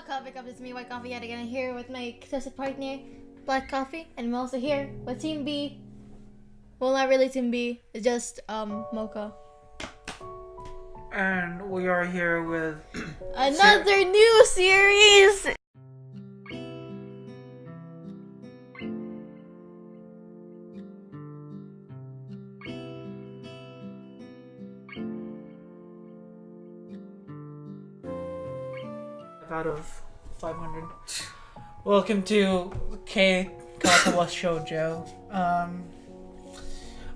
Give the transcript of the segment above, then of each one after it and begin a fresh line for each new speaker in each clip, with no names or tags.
Coffee Cup, it's me, White Coffee, yet again here with my toasted partner, Black Coffee, and I'm also here with Team B. Well, not really Team B, it's just, Mocha.
And we are here with...
Another new series!
Out of 500. Welcome to Katawa Shoujo.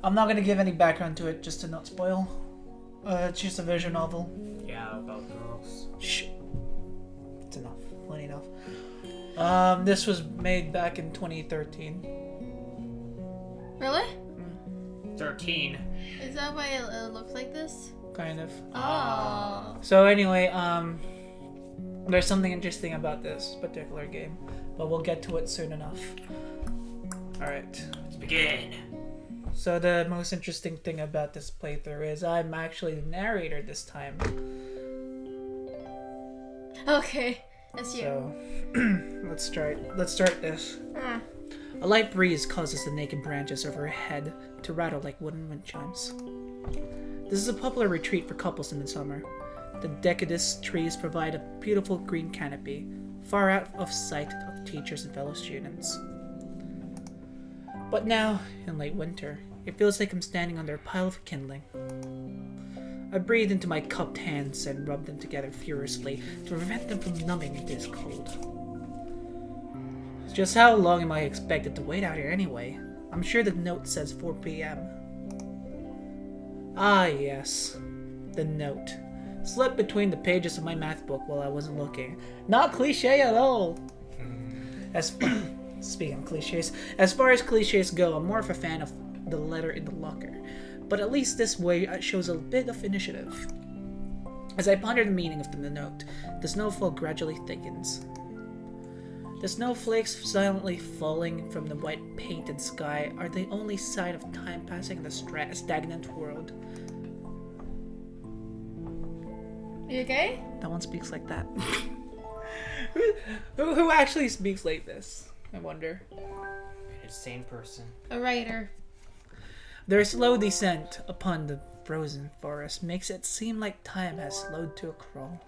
I'm not gonna give any background to it just to not spoil. It's just a visual novel.
Yeah, about girls.
Shh. It's enough. Plenty enough. This was made back in 2013.
Really?
13.
Is that why it looks like this?
Kind of.
Oh.
So anyway, there's something interesting about this particular game, but we'll get to it soon enough. Alright.
Let's begin.
So the most interesting thing about this playthrough is I'm actually the narrator this time.
Okay, that's you.
So, let's start this. A light breeze causes the naked branches overhead to rattle like wooden wind chimes. This is a popular retreat for couples in the summer. The decadus trees provide a beautiful green canopy, far out of sight of teachers and fellow students. But now, in late winter, it feels like I'm standing under a pile of kindling. I breathe into my cupped hands and rub them together furiously to prevent them from numbing into this cold. Just how long am I expected to wait out here anyway? I'm sure the note says 4 p.m. Ah yes, the note. Slipped between the pages of my math book while I wasn't looking. Not cliche at all. Speaking of cliches, as far as cliches go, I'm more of a fan of the letter in the locker. But at least this way it shows a bit of initiative. As I ponder the meaning of the note, the snowfall gradually thickens. The snowflakes silently falling from the white painted sky are the only sign of time passing in the stagnant world.
You okay?
No one speaks like that. who actually speaks like this? I wonder.
An insane person.
A writer.
Their slow descent upon the frozen forest makes it seem like time has slowed to a crawl.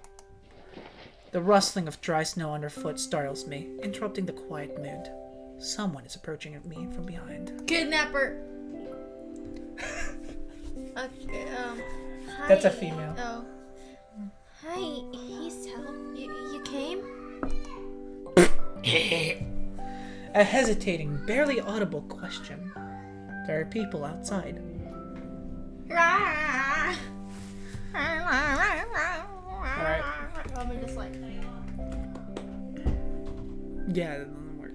The rustling of dry snow underfoot startles me, interrupting the quiet mood. Someone is approaching me from behind.
Kidnapper. Okay, hi.
That's a female.
Oh. Hi, Estelle. You came?
A hesitating, barely audible question. There are people outside.
Alright.
Alright.
Let me just like...
Yeah, that doesn't work.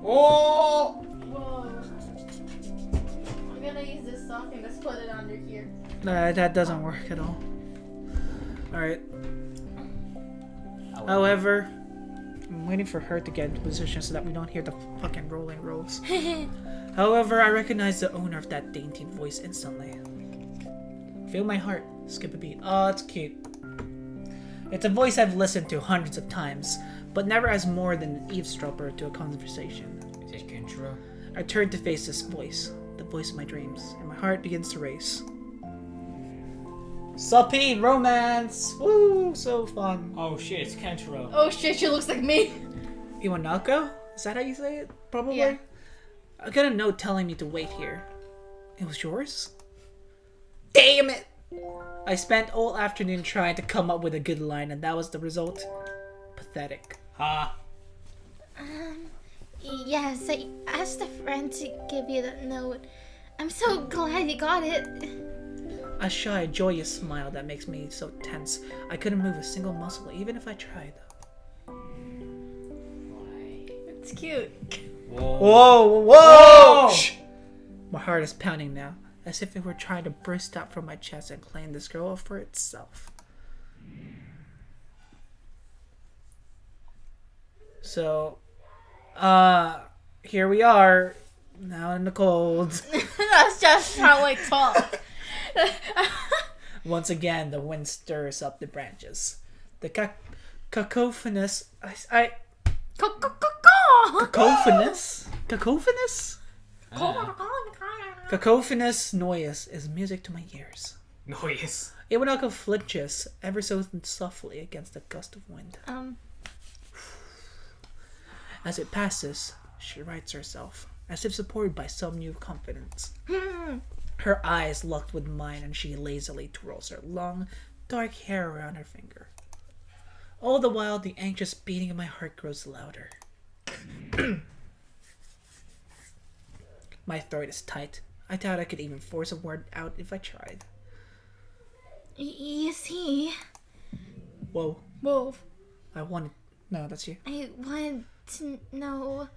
Oh!
Whoa. I'm gonna use this sock and just put it under here.
That doesn't work at all. Alright. However, I'm waiting for her to get into position so that we don't hear the fucking rolling rolls. However, I recognize the owner of that dainty voice instantly. Feel my heart skip a beat. Oh, it's cute. It's a voice I've listened to hundreds of times, but never as more than an eavesdropper to a conversation.
Is it Kenshiro?
I turn to face this voice, the voice of my dreams, and my heart begins to race. Suppy romance! Woo! So fun.
Oh shit, it's Kenshiro.
Oh shit, she looks like me.
Iwanako? Is that how you say it? Probably?
Yeah.
I got a note telling me to wait here. It was yours? Damn it! I spent all afternoon trying to come up with a good line, and that was the result. Pathetic.
Ha!
Yes, I asked a friend to give you that note. I'm so glad you got it.
A shy, joyous smile that makes me so tense. I couldn't move a single muscle, even if I tried.
Why?
It's cute.
Whoa.
Whoa!
Whoa!
Shh! My heart is pounding now, as if it were trying to burst out from my chest and claim this girl for itself. So, here we are, now in the cold.
That's just how I talk.
Once again, the wind stirs up the branches. The cacophonous... I
Cacophonous.
Cacophonous? Cacophonous noise is music to my ears.
Noise.
Iwanako flinches ever so softly against a gust of wind. As it passes, she rights herself, as if supported by some new confidence. Her eyes locked with mine, and she lazily twirls her long, dark hair around her finger. All the while, the anxious beating of my heart grows louder. My throat is tight. I doubt I could even force a word out if I tried.
You see...
Whoa.
Whoa.
I wanted... No, that's you.
I wanted to know...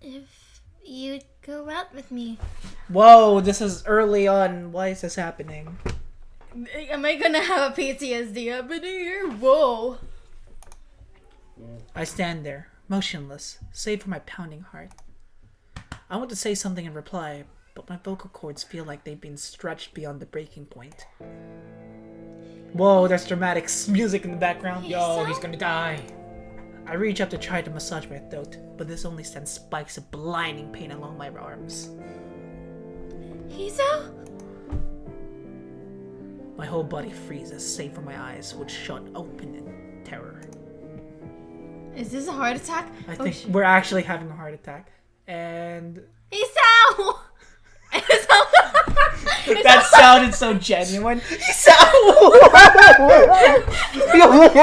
if you'd go out with me.
Whoa, this is early on. Why is this happening?
Am I gonna have a PTSD happening here? Whoa.
I stand there, motionless, save for my pounding heart. I want to say something in reply, but my vocal cords feel like they've been stretched beyond the breaking point. Whoa, there's dramatic music in the background.
Yo, he's gonna die.
I reach up to try to massage my throat, but this only sends spikes of blinding pain along my arms.
Hiso?
My whole body freezes, save for my eyes, which shut open in terror.
Is this a heart attack?
I think we're actually having a heart attack. And...
Isao!
that sounded so genuine.
You know what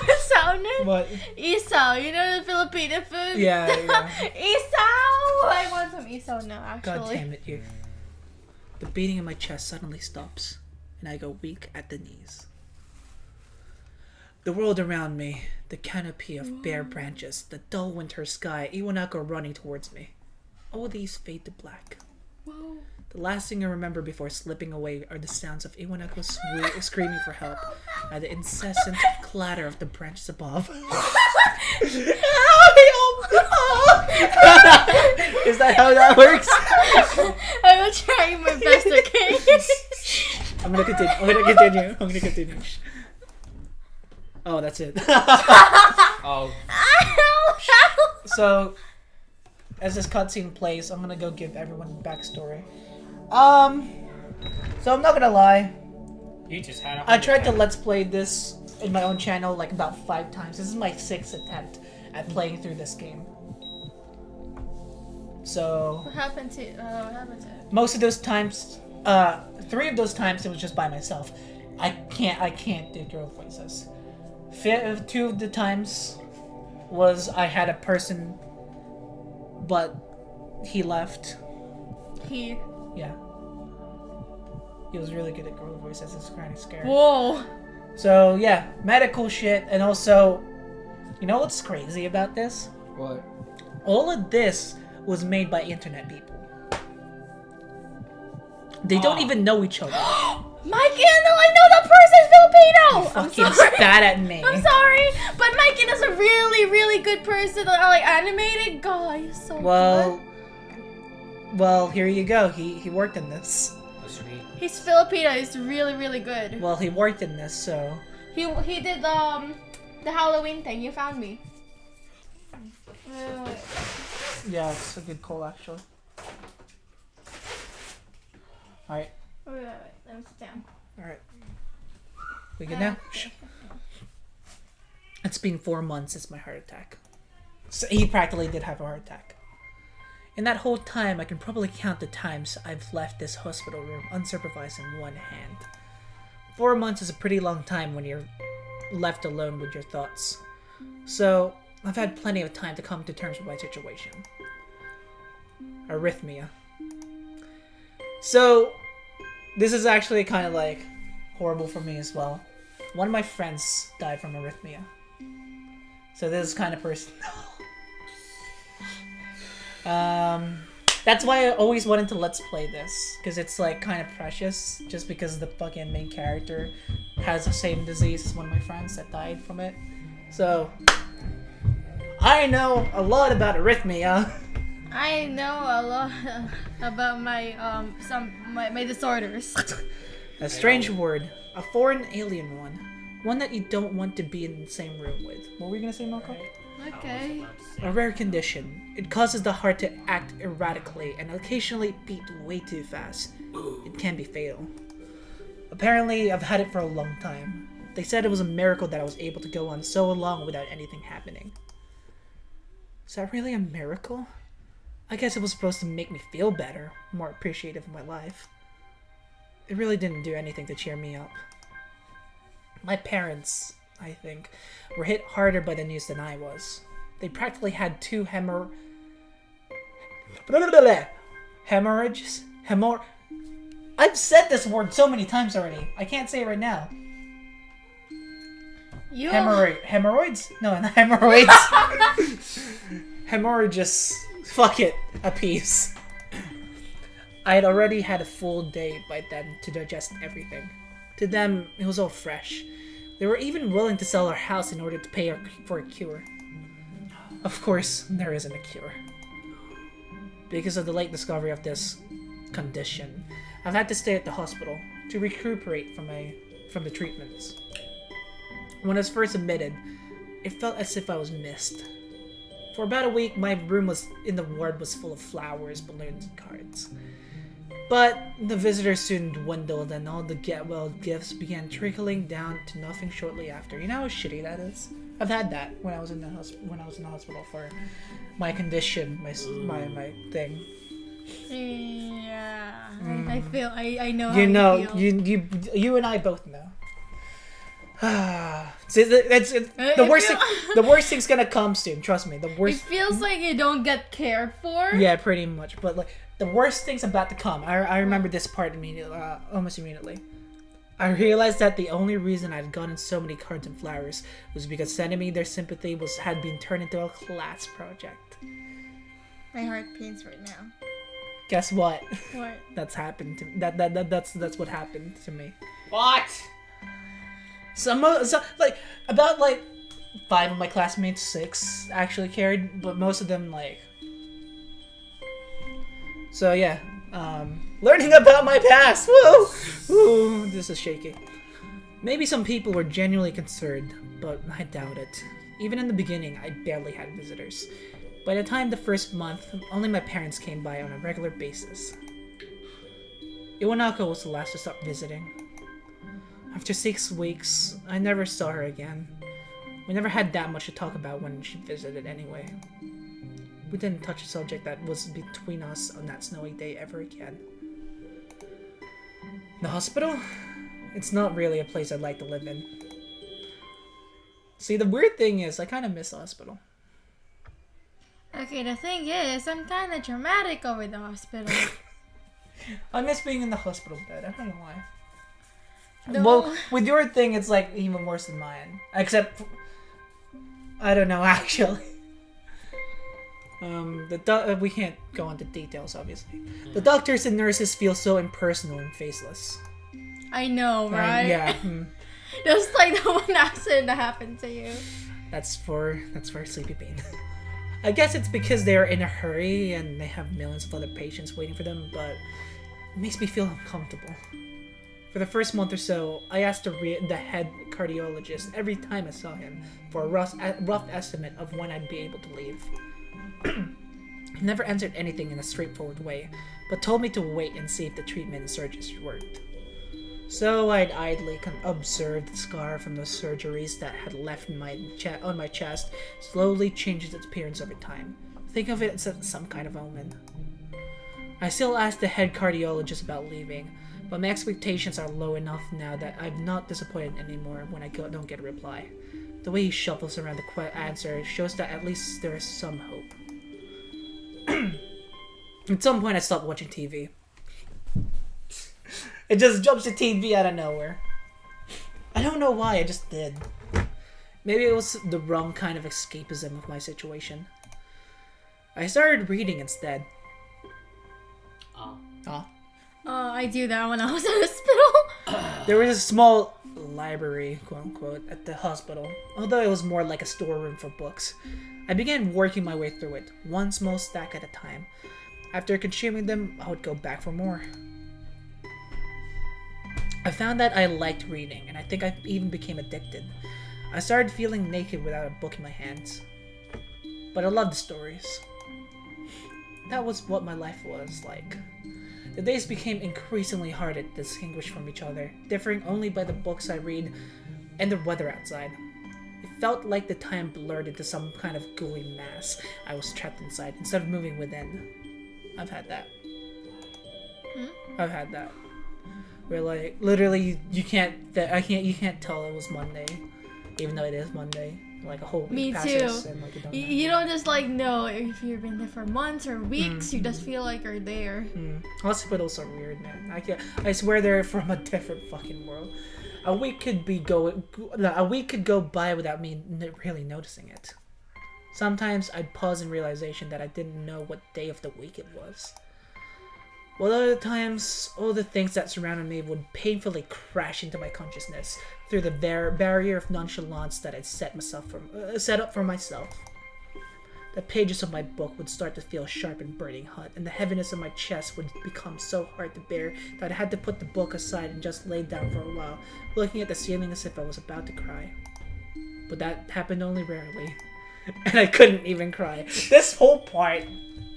it sounded?
What?
Isao, you know the Filipino food?
Yeah.
Isao! I want some isao now, actually.
God damn it, you. The beating in my chest suddenly stops, and I go weak at the knees. The world around me, the canopy of bare branches, the dull winter sky, Iwanako running towards me. All these fade to black.
Whoa.
The last thing I remember before slipping away are the sounds of Iwanako screaming for help, and the incessant clatter of the branches above. Is that how that works?
I will try my best, okay?
I'm gonna continue. Oh, that's it.
Oh.
So, as this cutscene plays, I'm gonna go give everyone a backstory. So I'm not gonna lie.
You just had a
I tried to let's play this in my own channel like about 5 times. This is my 6th attempt at playing through this game. So
What happened to it?
most of those times, 3 of those times it was just by myself. I can't do girl voices. 2 of the times was I had a person, but he left. Yeah. He was really good at girl voices. It's kind of scary.
Whoa.
So yeah, medical shit, and also, you know what's crazy about this?
What?
All of this was made by internet people. They don't even know each other.
Mikey, I know that person's Filipino!
Fucking
I'm sorry.
spat at me.
I'm sorry, but Mikey is a really, really good person. Like animated guy, he's so good.
Well, here you go. He worked in this.
Sweet.
He's Filipino. He's really, really good.
Well, he worked in this, so
He did the Halloween thing. You found me. Wait.
yeah, it's a good call actually. All right.
Wait. Let me sit down.
All right. We good now? It's been 4 months since my heart attack. So he practically did have a heart attack. In that whole time, I can probably count the times I've left this hospital room unsupervised in one hand. 4 months is a pretty long time when you're left alone with your thoughts. So, I've had plenty of time to come to terms with my situation. Arrhythmia. So, this is actually kind of like horrible for me as well. One of my friends died from arrhythmia. So this is kind of personal. That's why I always wanted to let's play this, because it's like kind of precious, just because the fucking main character has the same disease as one of my friends that died from it. So I know a lot about arrhythmia.
I know a lot about my my disorders.
A strange word. A foreign alien one. One that you don't want to be in the same room with. What were you gonna say, Marco?
Okay.
A rare condition. It causes the heart to act erratically and occasionally beat way too fast. It can be fatal. Apparently, I've had it for a long time. They said it was a miracle that I was able to go on so long without anything happening. Is that really a miracle? I guess it was supposed to make me feel better, more appreciative of my life. It really didn't do anything to cheer me up. My parents, I think, were hit harder by the news than I was. They practically had two hemorrhages. I've said this word so many times already. I can't say it right now. Hemorrhoids? No, not hemorrhoids. Hemorrhages. Fuck it. A piece. I had already had a full day by then to digest everything. To them, it was all fresh. They were even willing to sell our house in order to pay for a cure. Of course, there isn't a cure. Because of the late discovery of this condition, I've had to stay at the hospital to recuperate from the treatments. When I was first admitted, it felt as if I was missed. For about a week, my room in the ward was full of flowers, balloons, and cards. But the visitors soon dwindled, and all the get-well gifts began trickling down to nothing shortly after. You know how shitty that is? I've had that when I was in the hospital for my condition, my thing.
Yeah, I feel I know.
You
how
know,
you feel.
you and I both know. See, the worst thing. The worst thing's gonna come soon. Trust me. The worst.
It feels like you don't get cared for.
Yeah, pretty much. But like the worst thing's about to come. I remember this part immediately, almost immediately. I realized that the only reason I'd gotten so many cards and flowers was because sending me their sympathy had been turned into a class project.
My heart pains right now.
Guess what?
What?
That's happened to that's what happened to me.
What?
About 5 of my classmates, 6 actually cared, but most of them So yeah, learning about my past. Woo, woo, this is shaky. Maybe some people were genuinely concerned, but I doubt it. Even in the beginning, I barely had visitors. By the time the first month, only my parents came by on a regular basis. Iwanako was the last to stop visiting. After 6 weeks, I never saw her again. We never had that much to talk about when she visited anyway. We didn't touch a subject that was between us on that snowy day ever again. The hospital? It's not really a place I'd like to live in. See, the weird thing is, I kind of miss the hospital.
Okay, the thing is, I'm kind of dramatic over the hospital.
I miss being in the hospital bed. I don't know why.
No.
Well, with your thing, it's even worse than mine. Except, I don't know actually. We can't go into details, obviously. The doctors and nurses feel so impersonal and faceless.
I know, right?
Yeah.
Just like the one accident that happened to you.
That's for sleepy pain. I guess it's because they're in a hurry and they have millions of other patients waiting for them, but it makes me feel uncomfortable. For the first month or so, I asked the head cardiologist every time I saw him for a rough estimate of when I'd be able to leave. He never answered anything in a straightforward way, but told me to wait and see if the treatment and surgeries worked. So I'd idly observed the scar from the surgeries that had left on my chest slowly changes its appearance over time. Think of it as some kind of omen. I still ask the head cardiologist about leaving, but my expectations are low enough now that I'm not disappointed anymore when I don't get a reply. The way he shuffles around the answer shows that at least there is some hope. At some point I stopped watching TV. It just jumps to TV out of nowhere. I don't know why, I just did. Maybe it was the wrong kind of escapism of my situation. I started reading instead.
I do that when I was in hospital.
There was a small library, quote unquote, at the hospital. Although it was more like a storeroom for books. I began working my way through it, one small stack at a time. After consuming them, I would go back for more. I found that I liked reading, and I think I even became addicted. I started feeling naked without a book in my hands. But I loved the stories. That was what my life was like. The days became increasingly hard to distinguish from each other, differing only by the books I read and the weather outside. It felt like the time blurred into some kind of gooey mass. I was trapped inside instead of moving within. I've had that. I've had that. Where like literally you can't tell it was Monday, even though it is Monday. Like a whole week
Me
passes
too.
and like you don't know.
You don't just like know if you've been there for months or weeks. You just feel like you're there.
Hospitals are weird, man. I swear they're from a different fucking world. A week could go by without me really noticing it. Sometimes I'd pause in realization that I didn't know what day of the week it was. While other times, all the things that surrounded me would painfully crash into my consciousness through the barrier of nonchalance that I'd set up for myself. The pages of my book would start to feel sharp and burning hot, and the heaviness of my chest would become so hard to bear that I had to put the book aside and just lay down for a while, looking at the ceiling as if I was about to cry. But that happened only rarely, and I couldn't even cry. This whole part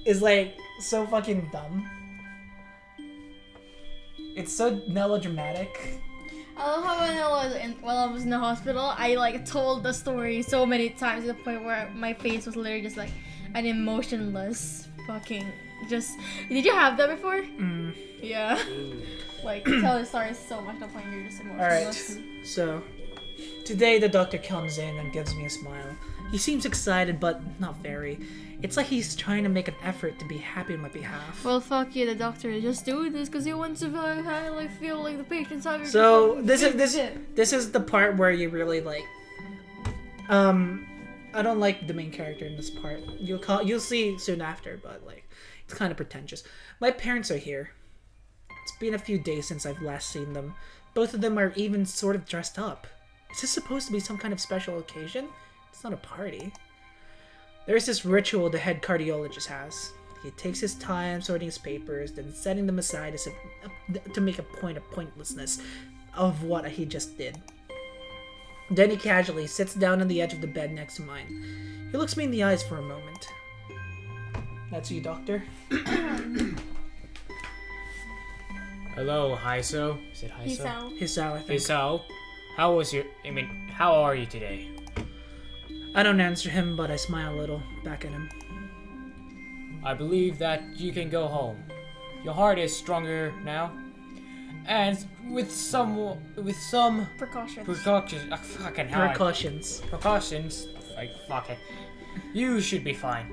is like so fucking dumb. It's so melodramatic.
I love how while I was in the hospital, I like told the story so many times to the point where my face was literally just like an emotionless fucking just. Did you have that before? Yeah. Like tell the story so much to the point you're just emotionless.
Alright, so today the doctor comes in and gives me a smile. He seems excited, but not very. It's like he's trying to make an effort to be happy on my behalf.
Well, fuck you, the doctor is just doing this because he wants to like feel like the patient's having.
So this is the part where you really like. I don't like the main character in this part. You'll see soon after, but like it's kind of pretentious. My parents are here. It's been a few days since I've last seen them. Both of them are even sort of dressed up. Is this supposed to be some kind of special occasion? It's not a party. There's this ritual the head cardiologist has. He takes his time sorting his papers, then setting them aside as if to make a point of pointlessness of what he just did. Then he casually sits down on the edge of the bed next to mine. He looks me in the eyes for a moment. That's you, doctor?
Hello, Hiso. Is it Hiso?
He's out.
Hisao, I think.
Hiso. How are you today?
I don't answer him, but I smile a little back at him.
I believe that you can go home. Your heart is stronger now. And with some
Precautions.
Precautions, like fuck it. You should be fine.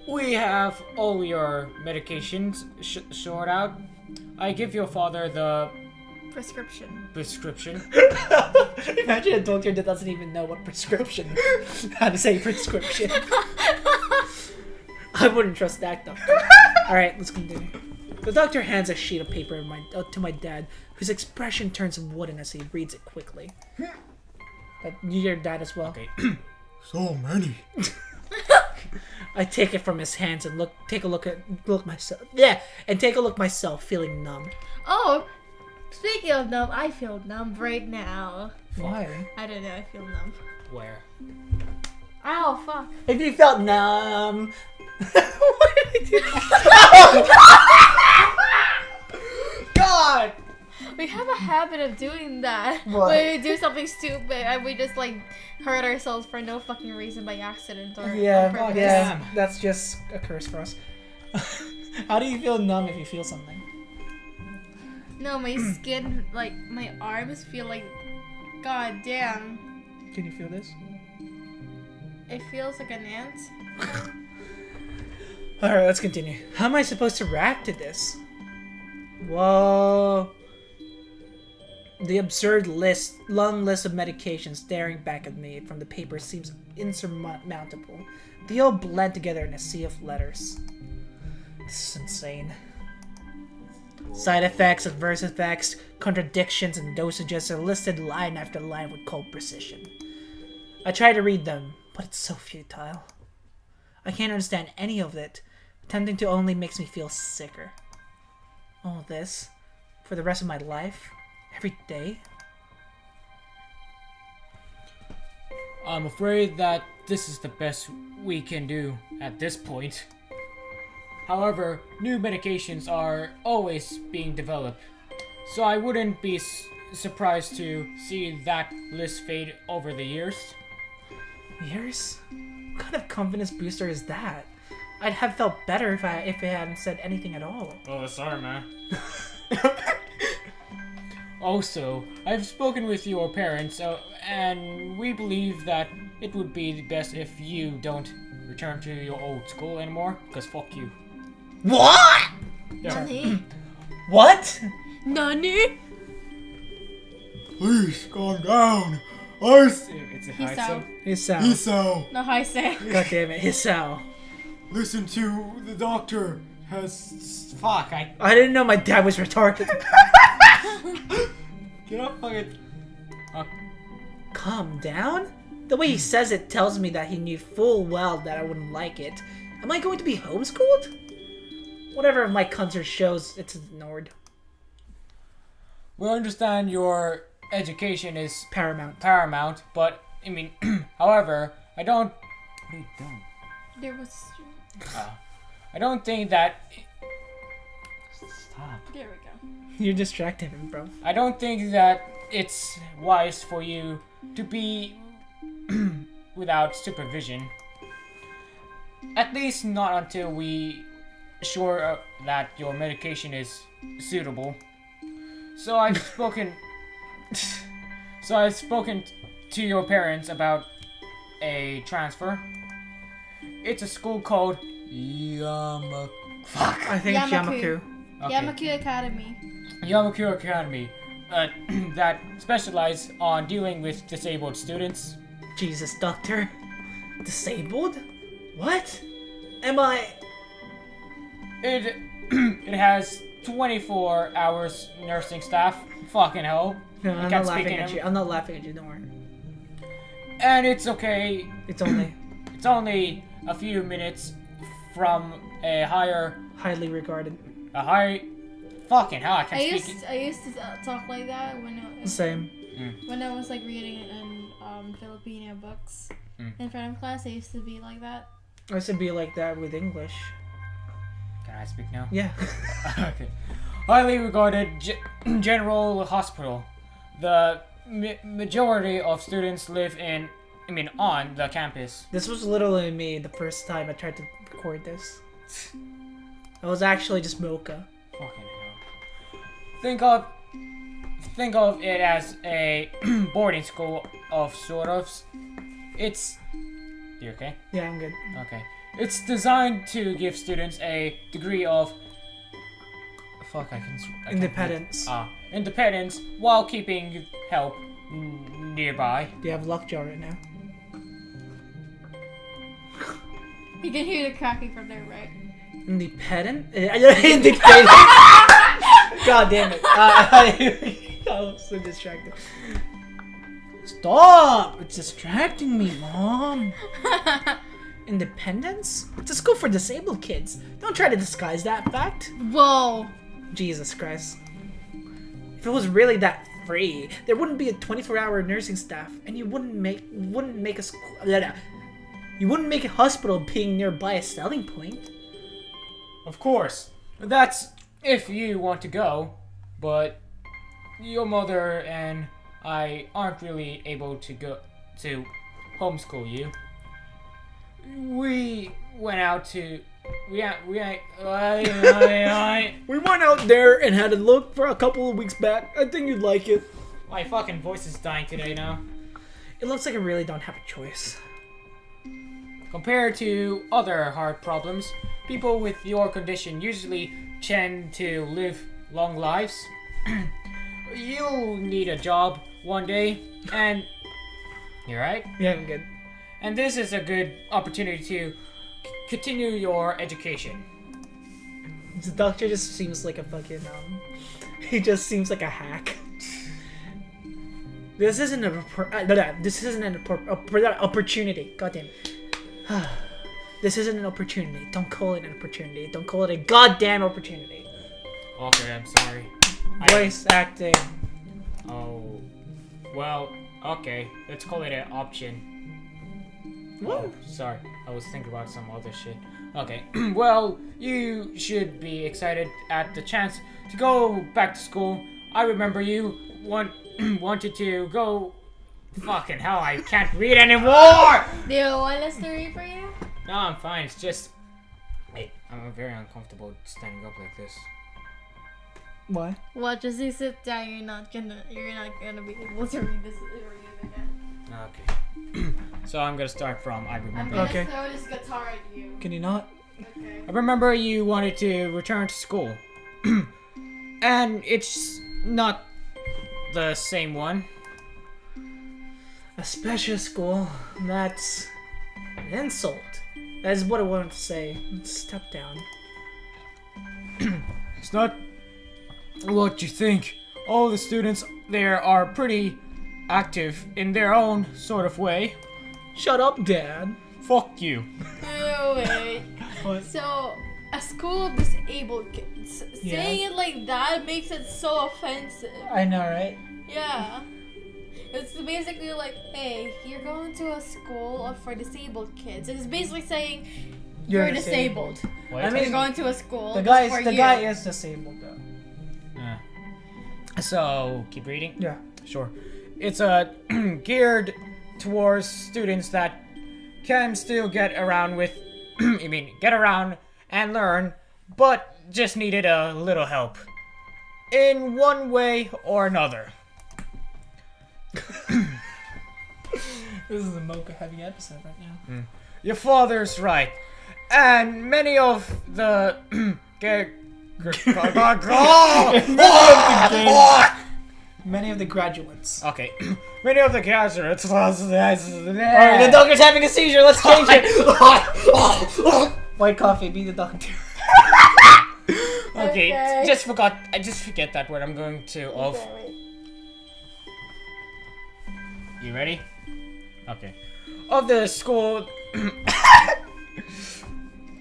We have all your medications sorted out. I give your father the
Prescription.
Imagine a doctor that doesn't even know what prescription, how to say prescription. I wouldn't trust that doctor. Alright, let's continue. The doctor hands a sheet of paper to my dad, whose expression turns wooden as he reads it quickly. Your dad as well?
Okay.
So many.
I take it from his hands and take a look myself. Yeah, and take a look myself, feeling numb.
Oh, speaking of numb, I feel numb right now.
Why?
I don't know, I feel numb.
Where?
Ow, fuck.
If you felt numb. Why did I do that? God!
We have a habit of doing that.
What?
When we do something stupid and we just like hurt ourselves for no fucking reason by accident or on purpose.
Yeah, that's just a curse for us. How do you feel numb if you feel something?
No, my skin, like my arms feel like, god damn.
Can you feel this?
It feels like an ant.
Alright, let's continue. How am I supposed to react to this? Whoa. The absurd long list of medications staring back at me from the paper seems insurmountable. They all blend together in a sea of letters. This is insane. Side effects, adverse effects, contradictions, and dosages are listed line after line with cold precision. I try to read them, But it's so futile. I can't understand any of it. Attempting to only makes me feel sicker. All this, for the rest of my life, every day.
I'm afraid that this is the best we can do at this point. However, new medications are always being developed, so I wouldn't be surprised to see that list fade over the years.
Years? What kind of confidence booster is that? I'd have felt better if it hadn't said anything at all.
Oh, sorry, man. Also, I've spoken with your parents, and we believe that it would be best if you don't return to your old school anymore, because fuck you.
What?
Nani?
What?
Nani?
Please, calm down. It's a high
Hisao.
Hisao.
No, Hisao.
God damn it, Hisao.
Listen to the doctor. Fuck,
I didn't know my dad was retarded.
Get up, fucking.
Calm down? The way he says it tells me that he knew full well that I wouldn't like it. Am I going to be homeschooled? Whatever my concert shows, it's ignored.
We understand your education is
Paramount.
but I mean, however, I don't. What are you doing?
There was.
I don't think that. Stop.
There we go.
You're distracting him, bro.
I don't think that it's wise for you to be without supervision. At least not until we sure that your medication is suitable. So I've spoken. To your parents about a transfer. It's a school called
I think it's Yamaku.
Okay.
Yamaku Academy.
Yamaku Academy. That specialize on dealing with disabled students.
Jesus, doctor. Disabled? What? Am I...
It has 24 hours nursing staff. Fucking hell.
No, I'm not laughing at you. I'm not laughing at you, don't worry.
And it's okay.
It's only...
It's only a few minutes from a
highly regarded.
Fucking hell, I can't speak it.
I used to talk like that when
Same.
when I was like reading in Filipino books in front of class. I used to be like that.
I used to be like that with English.
Can I speak now?
Yeah.
Okay. Highly regarded general hospital. The majority of students live on the campus.
This was literally me the first time I tried to record this. I was actually just Mocha.
Fucking hell. Think of it as a boarding school of sort of. It's... You okay?
Yeah, I'm good.
Okay. It's designed to give students a degree of... I can't
Independence.
Independence while keeping help nearby.
Do you have lockjaw right now?
You can hear the cracking from there, right?
Independent? Independent! God damn it. I was so distracted. Stop! It's distracting me, Mom. Independence? It's a school for disabled kids. Don't try to disguise that fact.
Whoa.
Jesus Christ. If it was really that free, there wouldn't be a 24-hour nursing staff, and you wouldn't make a school. You wouldn't make a hospital being nearby a selling point.
Of course. That's if you want to go, but your mother and I aren't really able to go to homeschool you. We went out to we went
out there and had a look for a couple of weeks back. I think you'd like it.
My fucking voice is dying today now.
It looks like I really don't have a choice.
Compared to other heart problems, people with your condition usually tend to live long lives. You'll need a job one day, and you're right.
Yeah, I'm good.
And this is a good opportunity to continue your education.
The doctor just seems like a fucking he just seems like a hack. This isn't an opportunity. God damn it. This isn't an opportunity. Don't call it an opportunity. Don't call it a goddamn opportunity.
Okay, I'm sorry.
Voice acting.
Oh, well, okay. Let's call it an option.
What?
Oh, sorry. I was thinking about some other shit. Okay. Well, you should be excited at the chance to go back to school. I remember you wanted to go. Fucking hell, I can't read anymore!
Do you want us to read for you?
No, I'm fine. It's just. I'm very uncomfortable standing up like this.
What?
Well, just you sit down. You're not gonna be able to read this again.
Okay. So I'm gonna start from I remember.
I'm
Okay.
gonna throw this guitar at you.
Can you not?
Okay.
I remember you wanted to return to school. And it's not the same one.
A special school? That's an insult. That is what I wanted to say. Step down.
It's not what you think. All the students there are pretty active in their own sort of way.
Shut up, Dad.
Fuck you.
Oh, wait.
What?
So, a school of disabled kids.
Yeah.
Saying it like that makes it so offensive.
I know, right?
Yeah. It's basically like, hey, you're going to a school for disabled kids. It's basically saying you're disabled.
What?
I mean,
You're going to a school.
The guy
for
is the
you.
guy is disabled though.
So keep reading.
Yeah.
Sure. It's geared towards students that can still get around with. Get around and learn, but just needed a little help in one way or another.
This is a mocha heavy episode right now.
Your father's right, and many of the
Many of the graduates.
Okay, many of the graduates.
Alright, the doctor's having a seizure. Let's change it. White coffee. Be the doctor.
Okay,
Okay.
I just forget that word. I'm going to of.
Okay, wait.
You ready? Okay. Of the school.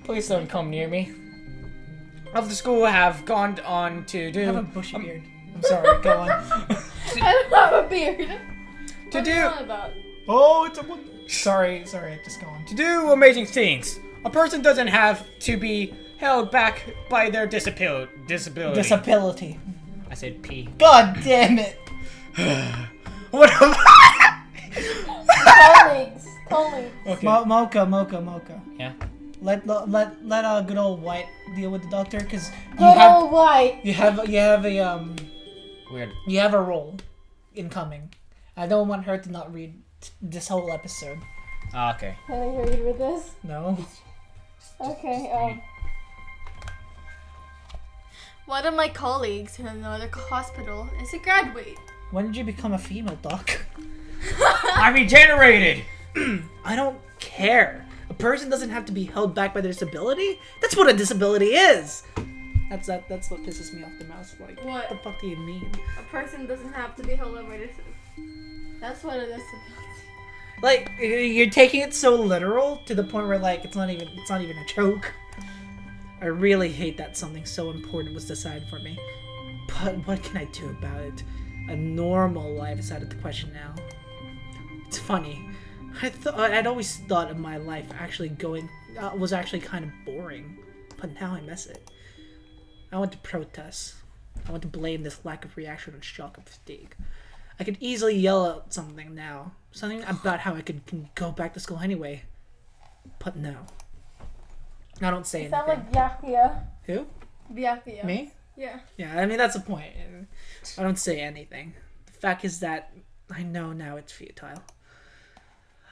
Please don't come near me. Of the school have gone on to do.
I have a bushy beard. I'm sorry. Go on.
I don't have a beard.
To
What are
do.
you on about?
Oh, it's a. Sorry. Just go on.
To do amazing things. A person doesn't have to be held back by their disability.
Disability.
I said P.
God damn it.
What?
Colleagues.
Okay.
Mocha.
Yeah.
Let good old White deal with the doctor, because
Good old white.
you have a
Weird.
you have a role incoming. I don't want her to not read this whole episode.
Ah, okay.
Can I hear you with this?
No.
Okay, one of my colleagues in another hospital is a graduate.
When did you become a female doc?
I regenerated.
I don't care. A person doesn't have to be held back by their disability. That's what a disability is. That's what pisses me off the most. Like,
What?
the fuck do you mean?
A person doesn't have to be held over this. That's what it is.
Like, you're taking it so literal to the point where like it's not even a joke. I really hate that something so important was decided for me. But what can I do about it? A normal life is out of the question now. It's funny. I'd always thought of my life actually was actually kind of boring, but now I miss it. I want to protest. I want to blame this lack of reaction on shock and fatigue. I could easily yell out something now. Something about how I could go back to school anyway. But no. I don't say anything.
Sound like Byakuya.
Who?
Byakuya.
Me?
Yeah.
Yeah, I mean, that's the point. I don't say anything. The fact is that I know now it's futile.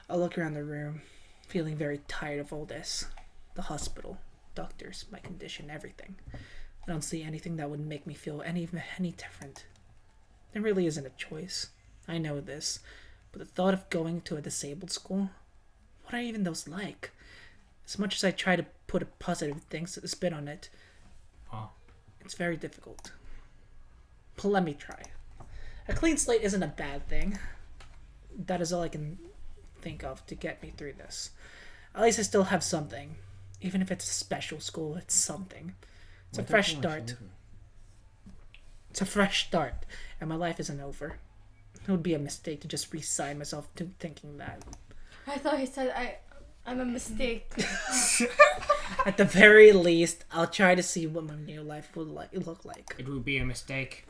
I look around the room, feeling very tired of all this. The hospital, doctors, my condition, everything. I don't see anything that would make me feel any different. There really isn't a choice. I know this. But the thought of going to a disabled school? What are even those like? As much as I try to put a positive spin on it, it's very difficult. But let me try. A clean slate isn't a bad thing. that is all I can think of to get me through this. At least I still have something. Even if it's a special school, it's something. It's a fresh start. It's a fresh start, and my life isn't over. It would be a mistake to just resign myself to thinking that.
I thought he said I'm a mistake.
At the very least, I'll try to see what my new life would look like.
It would be a mistake.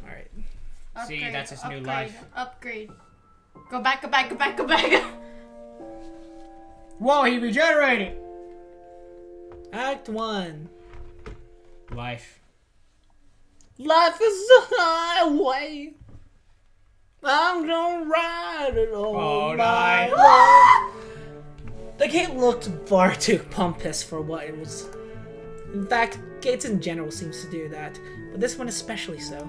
Alright.
See, that's his new life.
Upgrade. Go back, go back, go back, go back.
Whoa, he regenerated!
Act 1.
Life.
Life is a highway. I'm gonna ride it all night long. The gate looked far too pompous for what it was. In fact, gates in general seems to do that, but this one especially so.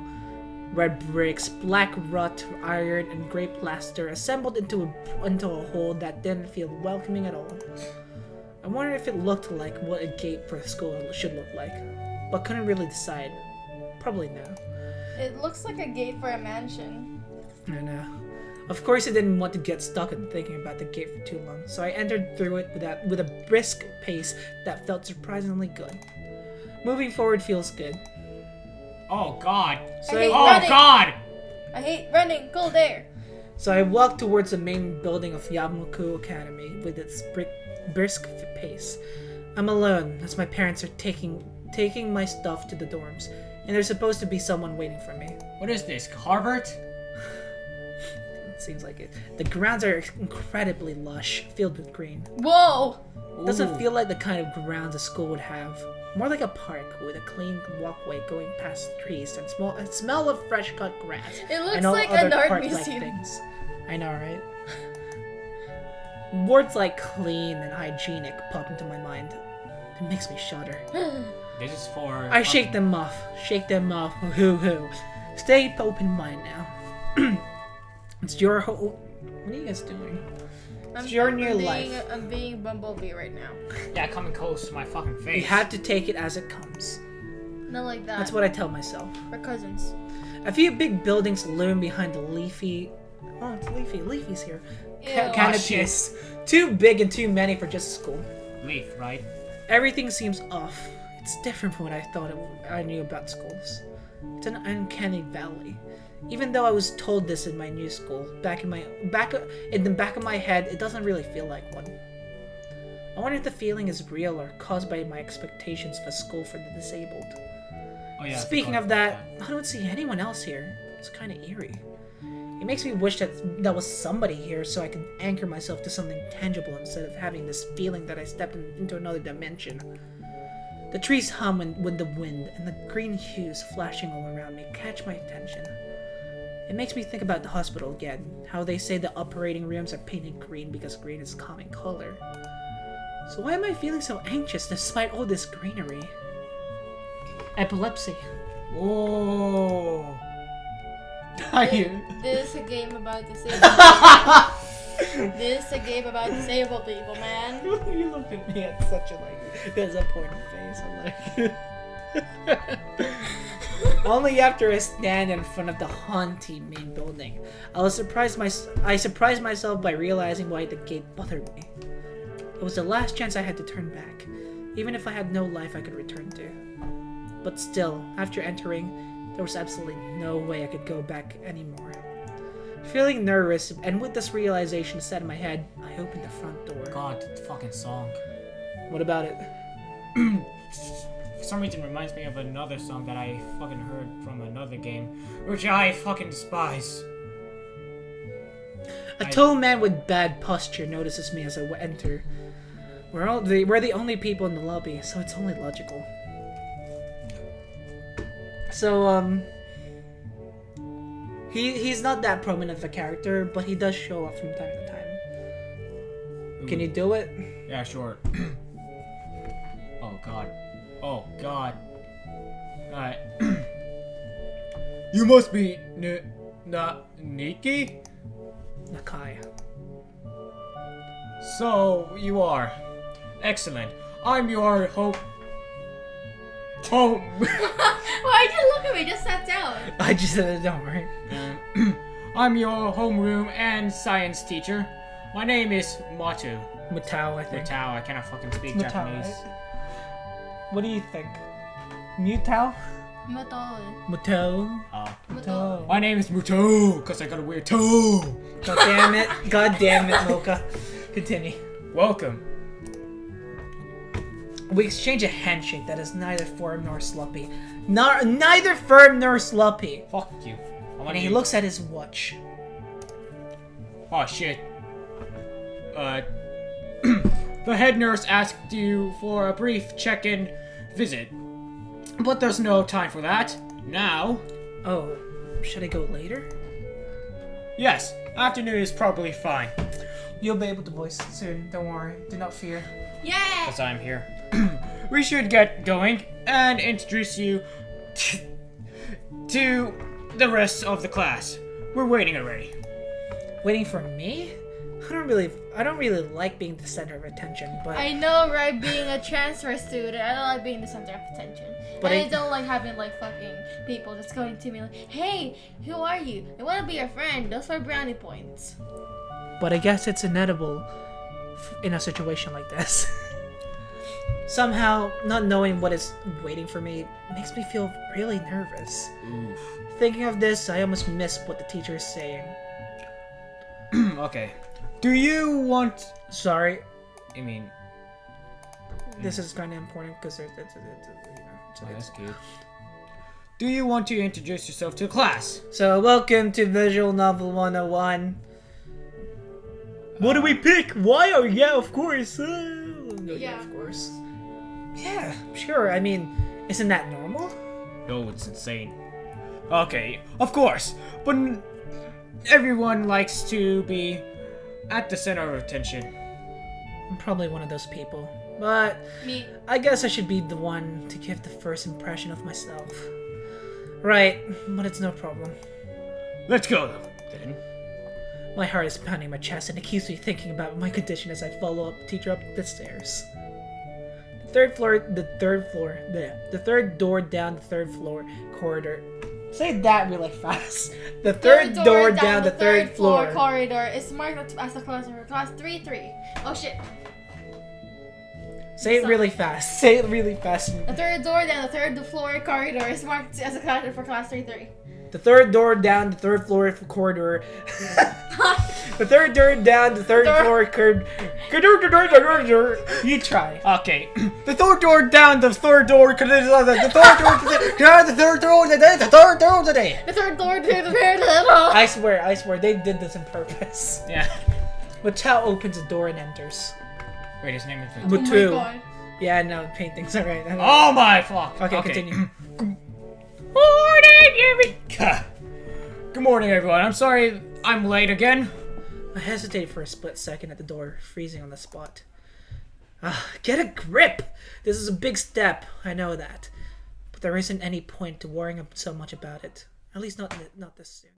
Red bricks, black wrought iron, and grey plaster assembled into a whole that didn't feel welcoming at all. I wondered if it looked like what a gate for a school should look like, but couldn't really decide. Probably no.
It looks like a gate for a mansion.
I know. Of course, I didn't want to get stuck in thinking about the gate for too long, so I entered through it with a brisk pace that felt surprisingly good. Moving forward feels good.
Oh God!
I hate
Oh
running.
God!
I hate running. Cold air.
So I walked towards the main building of Yamaku Academy with its brisk pace. I'm alone, as my parents are taking my stuff to the dorms, and there's supposed to be someone waiting for me.
What is this, Harvard?
Seems like it. The grounds are incredibly lush, filled with green.
Whoa!
Doesn't feel like the kind of grounds a school would have. More like a park with a clean walkway going past trees and a smell of fresh cut grass.
It looks
and all
like
other
an art
park-like
museum.
things. I know, right? Words like clean and hygienic pop into my mind. It makes me shudder.
This is for...
I shake them off. Shake them off. Hoo-hoo. Stay open mind now. It's your whole... What are you guys doing? It's your new life.
I'm being Bumblebee right now.
Yeah, coming close to my fucking face.
You have to take it as it comes.
Not like that.
That's what I tell myself.
We're cousins.
A few big buildings loom behind the leafy... Oh, it's Leafy. Leafy's here.
Ew.
Canopies. Too big and too many for just school.
Leaf, right?
Everything seems off. It's different from what I thought I knew about schools. It's an uncanny valley. Even though I was told this in my new school, in the back of my head, it doesn't really feel like one. I wonder if the feeling is real or caused by my expectations of a school for the disabled.
Oh yeah.
Speaking of that, I don't see anyone else here. It's kind of eerie. It makes me wish that was somebody here so I could anchor myself to something tangible instead of having this feeling that I stepped into another dimension. The trees hum with the wind, and the green hues flashing all around me catch my attention. It makes me think about the hospital again, how they say the operating rooms are painted green because green is a common color. So why am I feeling so anxious despite all this greenery? Epilepsy.
Oh.
This is a game about disabled people. This is a game about disabled people, man.
You looked at me at such a disappointed face. I'm like... Only after I stand in front of the haunting main building, I surprised myself by realizing why the gate bothered me. It was the last chance I had to turn back, even if I had no life I could return to. But still, after entering, there was absolutely no way I could go back anymore. Feeling nervous, and with this realization set in my head, I opened the front door.
God, that fucking song.
What about it?
For some reason, it reminds me of another song that I fucking heard from another game, which I fucking despise.
A tall man with bad posture notices me as I enter. We're the only people in the lobby, so it's only logical. So, he's not that prominent of a character, but he does show up from time to time. Can you do it?
Yeah, sure. Oh god. Oh god. Alright. You must be Nikki?
Nakai.
So, you are. Excellent. I'm your hope. Home.
Why'd you look at me? Just sat down.
I just don't worry.
I'm your homeroom and science teacher. My name is Matu.
Mutao, I think.
Mutao, I cannot fucking speak
Mutao,
Japanese.
right? What do you think? Mutao?
Matol.
Mutao?
Oh.
Mutao.
My name is Muto, because I got a weird toe.
God damn it. God damn it, Mocha. Continue.
Welcome.
We exchange a handshake that is neither firm nor sloppy. Neither firm nor sloppy.
Fuck you.
And he looks at his watch.
Oh shit. The head nurse asked you for a brief check-in visit. But there's no time for that. Now.
Oh, should I go later?
Yes, afternoon is probably fine.
You'll be able to voice it soon. Don't worry. Do not fear.
Yeah!
Because I'm here. We should get going and introduce you to the rest of the class. We're waiting already.
Waiting for me? I don't really like being the center of attention, but
I know, right? Being a transfer student, I don't like being the center of attention.
But
and I don't like having like fucking people just going to me like, hey, who are you? I want to be your friend. Those are brownie points.
I guess it's inedible in a situation like this. Somehow, not knowing what is waiting for me makes me feel really nervous.
Oof.
Thinking of this, I almost miss what the teacher is saying.
Okay. Do you want...
Sorry,
I mean...
this is kind of important because it's
Oh, that's good. Do you want to introduce yourself to the class?
So, welcome to Visual Novel 101. What do we pick? Why? Oh, yeah, of course. Yeah, of course. Yeah, sure. I mean, isn't that normal?
No, it's insane. Okay, of course. But everyone likes to be at the center of attention.
I'm probably one of those people. But
Me.
I guess I should be the one to give the first impression of myself. Right, but it's no problem.
Let's go, then.
My heart is pounding my chest and it keeps me thinking about my condition as I follow up the teacher up the stairs. The third door down the third floor corridor. Say that really fast. The third door down the third floor
corridor is marked as a class for class 3-3. Oh shit.
Say it really fast. Say it really fast.
The third door down the third floor corridor is marked as a class for class 3-3.
The third door down the third floor corridor. The third door down the third floor corridor. You try.
Okay. The third door down the third door. The third door down the third door today. The third door today.
The third door to the third
I swear, they did this on purpose.
Yeah.
Mattel opens the door and enters.
Wait, his name is...
Oh my
Matu.
god.
Yeah, no, paintings, alright.
Oh my fuck.
Okay, continue.
Good morning, everyone. I'm sorry I'm late again.
I hesitate for a split second at the door, freezing on the spot. Get a grip! This is a big step, I know that. But there isn't any point to worrying so much about it. At least not this soon.